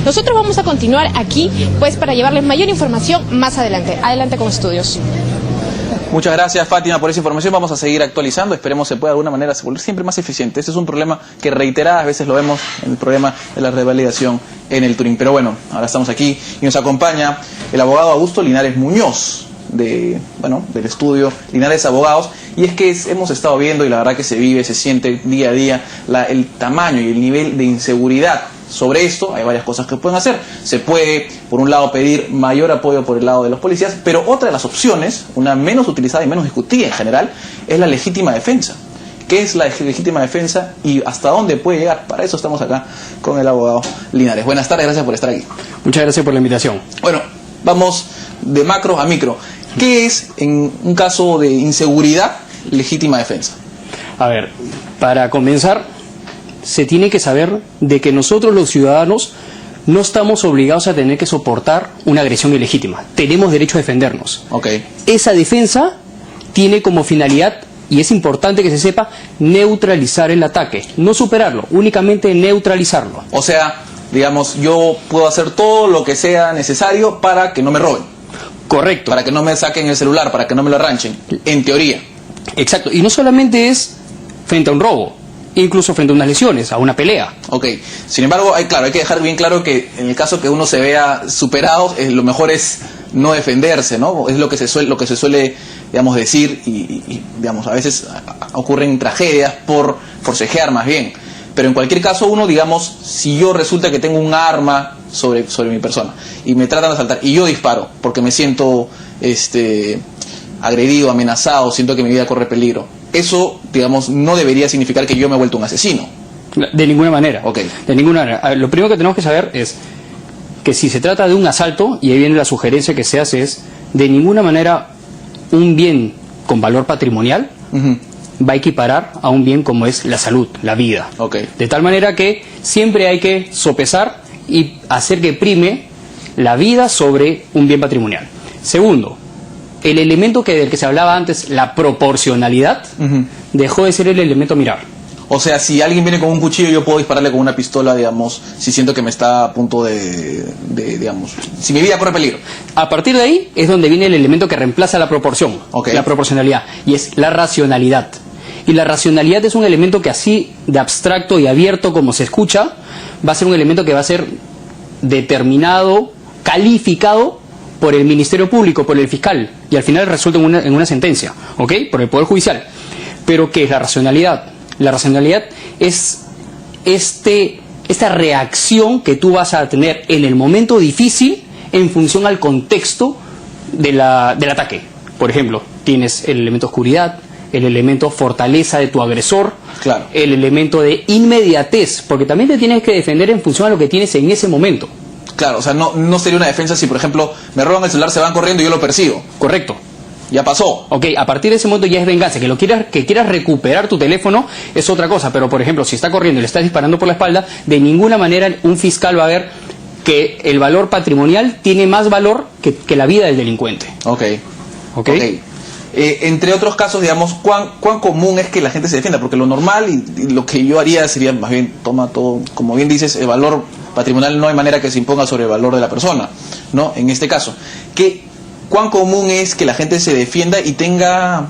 Nosotros vamos a continuar aquí, pues, para llevarles mayor información más adelante. Adelante con estudios. Muchas gracias, Fátima, por esa información. Vamos a seguir actualizando. Esperemos se pueda de alguna manera volver siempre más eficiente. Este es un problema que reiteradas veces lo vemos en el problema de la revalidación en el Turing. Pero bueno, ahora estamos aquí y nos acompaña el abogado Augusto Linares Muñoz, del estudio Linares Abogados. Y es que hemos estado viendo, y la verdad que se vive, se siente día a día el tamaño y el nivel de inseguridad. Sobre esto hay varias cosas que pueden hacer. Se puede, por un lado, pedir mayor apoyo por el lado de los policías, pero otra de las opciones, una menos utilizada y menos discutida en general, es la legítima defensa. ¿Qué es la legítima defensa y hasta dónde puede llegar? Para eso estamos acá con el abogado Linares. Buenas tardes, gracias por estar aquí. Muchas gracias por la invitación. Bueno, vamos de macro a micro. ¿Qué es, en un caso de inseguridad, legítima defensa? A ver, para comenzar, se tiene que saber de que nosotros los ciudadanos no estamos obligados a tener que soportar una agresión ilegítima. Tenemos derecho a defendernos. Okay. Esa defensa tiene como finalidad, y es importante que se sepa, neutralizar el ataque. No superarlo, únicamente neutralizarlo. O sea, digamos, yo puedo hacer todo lo que sea necesario para que no me roben. Correcto. Para que no me saquen el celular, para que no me lo arranchen, en teoría. Exacto, y no solamente es frente a un robo, incluso frente a unas lesiones, a una pelea. Ok, sin embargo, hay que dejar bien claro que en el caso que uno se vea superado, lo mejor es no defenderse, ¿no? Es lo que se suele digamos, decir y digamos, a veces ocurren tragedias por forcejear más bien. Pero en cualquier caso, uno, digamos, si yo resulta que tengo un arma sobre mi persona y me tratan de asaltar y yo disparo porque me siento agredido, amenazado, siento que mi vida corre peligro, eso, digamos, no debería significar que yo me he vuelto un asesino. De ninguna manera. Okay. De ninguna manera. Lo primero que tenemos que saber es que si se trata de un asalto, y ahí viene la sugerencia que se hace, es de ninguna manera un bien con valor patrimonial va a equiparar a un bien como es la salud, la vida. Okay. De tal manera que siempre hay que sopesar y hacer que prime la vida sobre un bien patrimonial. Segundo, el elemento del que se hablaba antes, la proporcionalidad, dejó de ser el elemento a mirar. O sea, si alguien viene con un cuchillo, yo puedo dispararle con una pistola, digamos, si siento que me está a punto digamos, si mi vida corre peligro. A partir de ahí es donde viene el elemento que reemplaza la proporción, la proporcionalidad, y es la racionalidad. Y la racionalidad es un elemento que, así de abstracto y abierto como se escucha, va a ser un elemento que va a ser determinado, calificado por el Ministerio Público, por el fiscal, y al final resulta en una sentencia, ¿ok? Por el Poder Judicial. Pero ¿qué es la racionalidad? La racionalidad es esta reacción que tú vas a tener en el momento difícil en función al contexto del ataque. Por ejemplo, tienes el elemento oscuridad, el elemento fortaleza de tu agresor, claro, el elemento de inmediatez, porque también te tienes que defender en función a lo que tienes en ese momento. Claro, o sea, no sería una defensa si, por ejemplo, me roban el celular, se van corriendo y yo lo persigo. Correcto. Ya pasó. Ok, a partir de ese momento ya es venganza. Que quieras recuperar tu teléfono es otra cosa, pero por ejemplo, si está corriendo y le estás disparando por la espalda, de ninguna manera un fiscal va a ver que el valor patrimonial tiene más valor que la vida del delincuente. Ok. Entre otros casos, digamos, ¿cuán común es que la gente se defienda? Porque lo normal y lo que yo haría sería, más bien, toma todo, como bien dices, el valor patrimonial no hay manera que se imponga sobre el valor de la persona, ¿no? En este caso, ¿cuán común es que la gente se defienda y tenga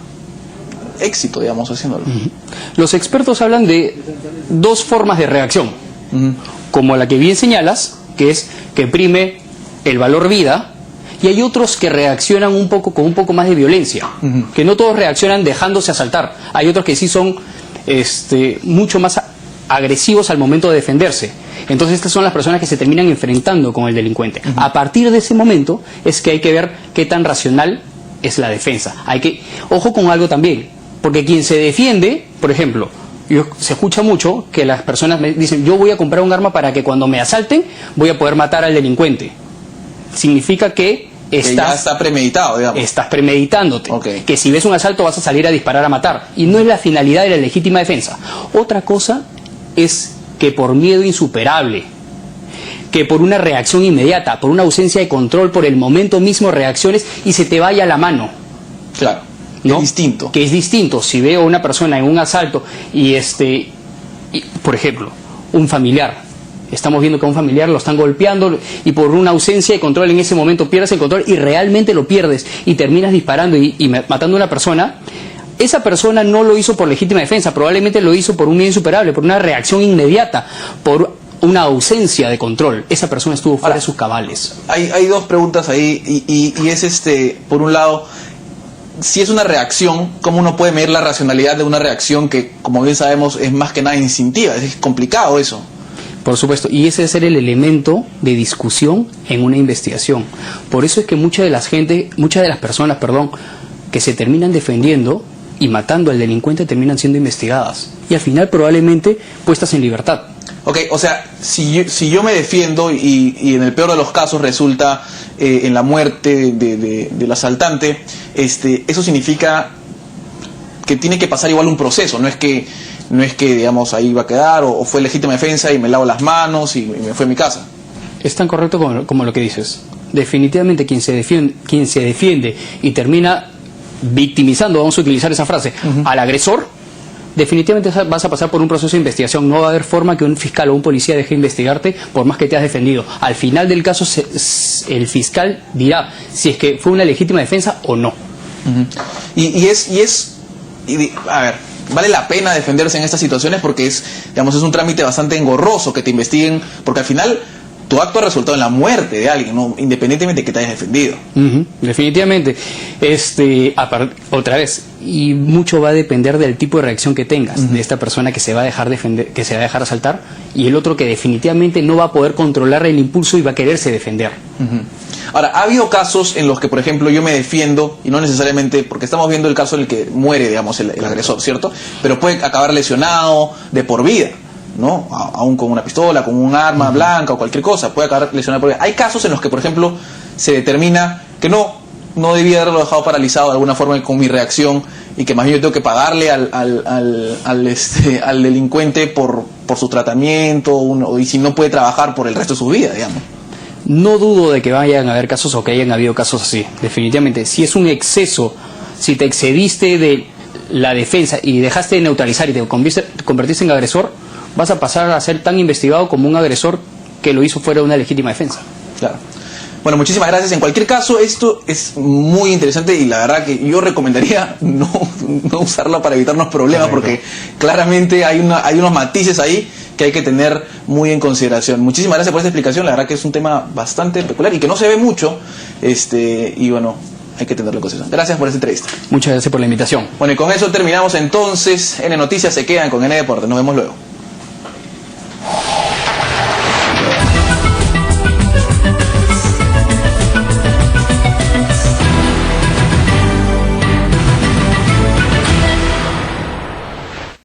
éxito, digamos, haciéndolo? Los expertos hablan de dos formas de reacción, como la que bien señalas, que es que prime el valor vida, y hay otros que reaccionan con un poco más de violencia, que no todos reaccionan dejándose asaltar. Hay otros que sí son mucho más agresivos al momento de defenderse. Entonces estas son las personas que se terminan enfrentando con el delincuente. A partir de ese momento es que hay que ver qué tan racional es la defensa. Ojo con algo también, porque quien se defiende, por ejemplo, se escucha mucho que las personas me dicen, yo voy a comprar un arma para que cuando me asalten voy a poder matar al delincuente. Significa que ya está premeditado, digamos. Estás premeditándote. Que si ves un asalto vas a salir a disparar a matar. Y no es la finalidad de la legítima defensa. Otra cosa es que por miedo insuperable, que por una reacción inmediata, por una ausencia de control, por el momento mismo reacciones y se te vaya la mano. Claro, ¿no? Es distinto. Que es distinto. Si veo a una persona en un asalto y por ejemplo, un familiar Estamos viendo que a un familiar lo están golpeando y por una ausencia de control en ese momento pierdes el control y realmente lo pierdes y terminas disparando y matando a una persona. Esa persona no lo hizo por legítima defensa, probablemente lo hizo por un medio insuperable, por una reacción inmediata, por una ausencia de control. Esa persona estuvo fuera de sus cabales. Hay dos preguntas ahí y es por un lado, si es una reacción, ¿cómo uno puede medir la racionalidad de una reacción que, como bien sabemos, es más que nada instintiva? Es complicado eso. Por supuesto, y ese debe ser el elemento de discusión en una investigación. Por eso es que muchas de las personas, que se terminan defendiendo y matando al delincuente terminan siendo investigadas y al final probablemente puestas en libertad. Ok, o sea, si yo me defiendo y en el peor de los casos resulta en la muerte del asaltante, eso significa que tiene que pasar igual un proceso, no es que digamos ahí va a quedar o fue legítima defensa y me lavo las manos y me fue a mi casa. Es tan correcto como lo que dices. Definitivamente quien se defiende y termina victimizando, vamos a utilizar esa frase, al agresor, definitivamente vas a pasar por un proceso de investigación. No va a haber forma que un fiscal o un policía deje de investigarte por más que te has defendido. Al final del caso el fiscal dirá si es que fue una legítima defensa o no. A ver, vale la pena defenderse en estas situaciones porque es un trámite bastante engorroso que te investiguen, porque al final tu acto ha resultado en la muerte de alguien, ¿no? Independientemente de que te hayas defendido. Definitivamente. Otra vez, y mucho va a depender del tipo de reacción que tengas, de esta persona que se va a dejar defender, que se va a dejar asaltar, y el otro que definitivamente no va a poder controlar el impulso y va a quererse defender. Ahora, ha habido casos en los que, por ejemplo, yo me defiendo, y no necesariamente, porque estamos viendo el caso en el que muere, digamos, el agresor, ¿cierto? Pero puede acabar lesionado de por vida, ¿no? Aún con una pistola, con un arma blanca o cualquier cosa, puede acabar lesionado por vida. Hay casos en los que, por ejemplo, se determina que no debía haberlo dejado paralizado de alguna forma con mi reacción y que más bien yo tengo que pagarle al delincuente por su tratamiento y si no puede trabajar por el resto de su vida, digamos. No dudo de que vayan a haber casos o que hayan habido casos así, definitivamente. Si es un exceso, si te excediste de la defensa y dejaste de neutralizar y te convertiste en agresor, vas a pasar a ser tan investigado como un agresor que lo hizo fuera de una legítima defensa. Claro. Bueno, muchísimas gracias. En cualquier caso, esto es muy interesante y la verdad que yo recomendaría no usarlo para evitarnos problemas. Correcto. Porque claramente hay unos matices ahí que hay que tener muy en consideración. Muchísimas gracias por esta explicación. La verdad que es un tema bastante peculiar y que no se ve mucho. Y bueno, hay que tenerlo en consideración. Gracias por esta entrevista. Muchas gracias por la invitación. Bueno, y con eso terminamos entonces. N Noticias se quedan con N Deportes. Nos vemos luego.